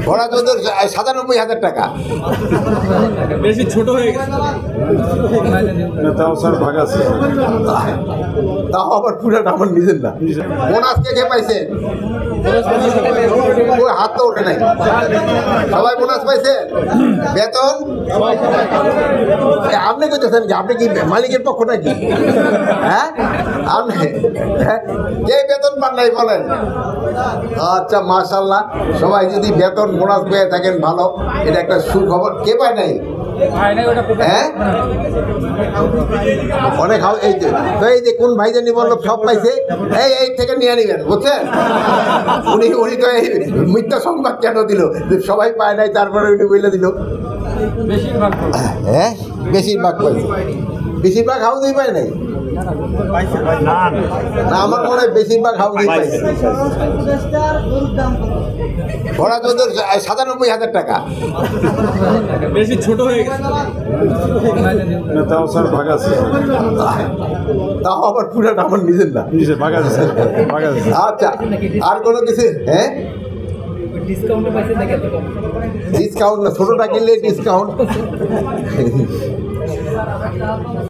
ঘোড়া চোদ্দ ৯৭,০০০ টাকা। বেশি ছোট হয়ে গেছে। তাও আবার পুরাটা আমার নিজের না। বোনাস কে কে পাইছে? হাত তো ওঠে নাই। সবাই বোনাস পাইছে? বেতন আপনি কইতেছেন কি? আপনি কি মালিকের পক্ষ নাকি? হ্যাঁ আপনি কে বেতন পান নাই বলেন? আচ্ছা মাশাআল্লাহ, সবাই যদি বেতন বোনাস পেয়ে থাকেন ভালো, এটা একটা সুখবর। কে পায় নাই? হ্যাঁ অনেক এই যে তো এই যে কোন ভাই জানি বললো সব পাইছে, এই থেকে নিয়ে নিবেন বুঝছেন। উনি তো এই মিথ্যা সংবাদ কেন দিল যে সবাই পায় নাই, তারপরে উনি বলে দিল হ্যাঁ বেশিরভাগ পাইছে। বেশিরভাগ হাউসেই পায় নাই না, আমার মনে হয় বেশিরভাগ হাউসেই পাইছে। ঘোড়া চোদ্দ ৯৭,০০০ টাকা। বেশি ছোট হয়ে গেছে। তাও আবার পুরাটা আমার নিজের না। আচ্ছা আর কোনো কিছু? হ্যাঁ ডিসকাউন্ট না, ছোটটা কিনলে ডিসকাউন্ট।